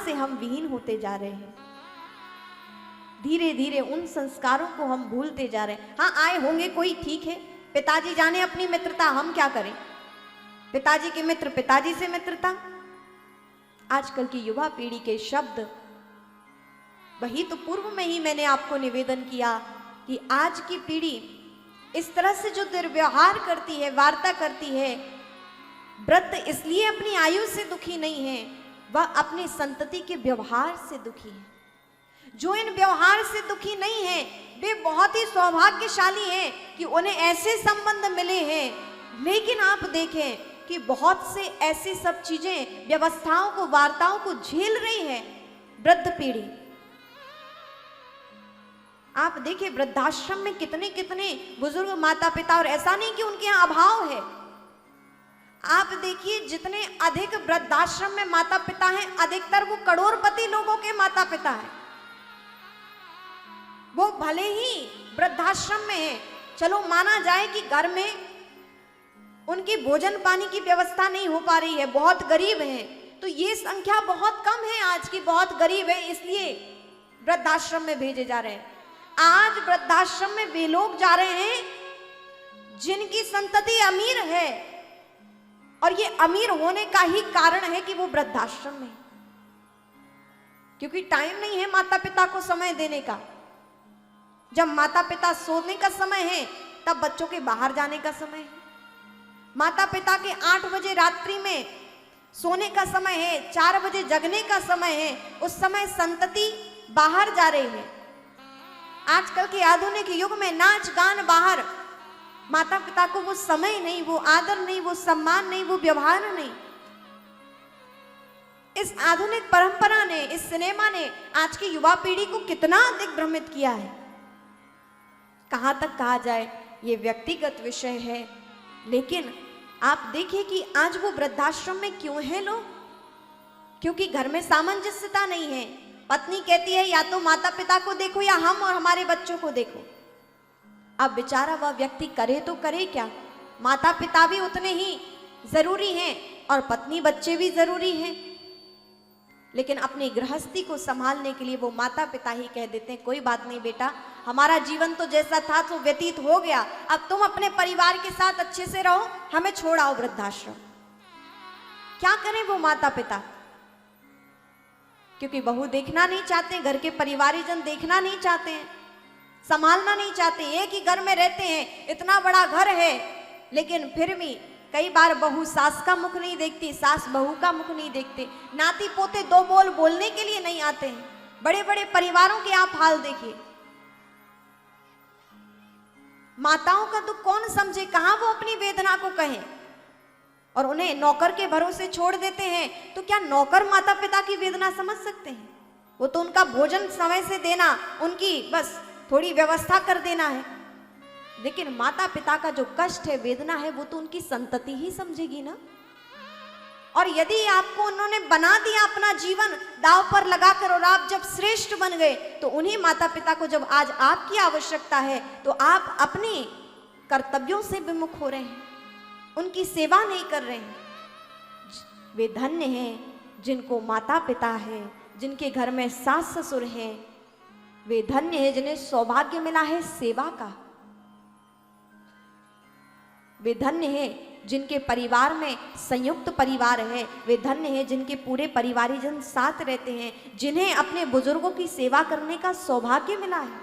से हम विहीन होते जा रहे हैं। धीरे धीरे उन संस्कारों को हम भूलते जा रहे हैं। हाँ, आए होंगे कोई, ठीक है, पिताजी जाने अपनी मित्रता, हम क्या करें, पिताजी के मित्र, पिताजी से मित्रता। आजकल की युवा पीढ़ी के शब्द, वही तो पूर्व में ही मैंने आपको निवेदन किया कि आज की पीढ़ी इस तरह से जो दुर्व्यवहार करती है, वार्ता करती है, व्रत इसलिए अपनी आयु से दुखी नहीं है, वह अपनी संतति के व्यवहार से दुखी है। जो इन व्यवहार से दुखी नहीं है वे बहुत ही सौभाग्यशाली हैं कि उन्हें ऐसे संबंध मिले हैं। लेकिन आप देखें कि बहुत से ऐसी सब चीजें, व्यवस्थाओं को, वार्ताओं को झेल रही है वृद्ध पीढ़ी। आप देखिए वृद्धाश्रम में कितने कितने बुजुर्ग माता पिता, और ऐसा नहीं कि उनके यहाँ अभाव है। आप देखिए जितने अधिक वृद्धाश्रम में माता पिता हैं, अधिकतर वो करोड़पति लोगों के माता पिता हैं। वो भले ही वृद्धाश्रम में है, चलो माना जाए कि घर में उनकी भोजन पानी की व्यवस्था नहीं हो पा रही है, बहुत गरीब हैं, तो ये संख्या बहुत कम है आज की, बहुत गरीब है, इसलिए वृद्धाश्रम में भेजे जा रहे हैं। आज वृद्धाश्रम में वे लोग जा रहे हैं जिनकी संतति अमीर है, और ये अमीर होने का ही कारण है कि वो वृद्धाश्रम में, क्योंकि टाइम नहीं है माता पिता को समय देने का। जब माता पिता सोने का समय है तब बच्चों के बाहर जाने का समय है। माता पिता के 8 बजे रात्रि में सोने का समय है, 4 बजे जगने का समय है, उस समय संतति बाहर जा रही है। आजकल के आधुनिक युग में नाच गान बाहर, माता पिता को वो समय नहीं, वो आदर नहीं, वो सम्मान नहीं, वो व्यवहार नहीं। इस आधुनिक परंपरा ने, इस सिनेमा ने आज की युवा पीढ़ी को कितना दिग्भ्रमित किया है। कहां तक कहा जाए, ये व्यक्तिगत विषय है, लेकिन आप देखिए कि आज वो वृद्धाश्रम में क्यों हैं लोग, क्योंकि घर में सामंजस्यता नहीं है। पत्नी कहती है या तो माता पिता को देखो या हम और हमारे बच्चों को देखो। अब बेचारा वह व्यक्ति करे तो करे क्या, माता पिता भी उतने ही जरूरी हैं और पत्नी बच्चे भी जरूरी हैं, लेकिन अपनी गृहस्थी को संभालने के लिए वो माता पिता ही कह देते हैं कोई बात नहीं बेटा, हमारा जीवन तो जैसा था तो व्यतीत हो गया, अब तुम अपने परिवार के साथ अच्छे से रहो, हमें छोड़ आओ वृद्धाश्रम। क्या करें वो माता पिता, क्योंकि बहू देखना नहीं चाहते, घर के परिवारीजन देखना नहीं चाहते हैं, संभालना नहीं चाहते। एक ही घर में रहते हैं, इतना बड़ा घर है, लेकिन फिर भी कई बार बहू सास का मुख नहीं देखती, सास बहू का मुख नहीं देखते, नाती पोते दो बोल बोलने के लिए नहीं आते हैं। बड़े बड़े परिवारों के आप हाल देखिए। माताओं का दुख कौन समझे, कहां वो अपनी वेदना को कहें, और उन्हें नौकर के भरोसे छोड़ देते हैं। तो क्या नौकर माता पिता की वेदना समझ सकते हैं? वो तो उनका भोजन समय से देना, उनकी बस थोड़ी व्यवस्था कर देना है, लेकिन माता पिता का जो कष्ट है, वेदना है, वो तो उनकी संतति ही समझेगी ना। और यदि आपको उन्होंने बना दिया अपना जीवन दांव पर लगाकर, और आप जब श्रेष्ठ बन गए, तो उन्हीं माता पिता को जब आज आपकी आवश्यकता है तो आप अपने कर्तव्यों से विमुख हो रहे हैं, उनकी सेवा नहीं कर रहे हैं। वे धन्य हैं जिनको माता पिता है, जिनके घर में सास ससुर हैं। वे धन्य हैं जिन्हें सौभाग्य मिला है सेवा का। वे धन्य हैं जिनके परिवार में संयुक्त परिवार है। वे धन्य हैं जिनके पूरे परिवारीजन साथ रहते हैं, जिन्हें अपने बुजुर्गों की सेवा करने का सौभाग्य मिला है।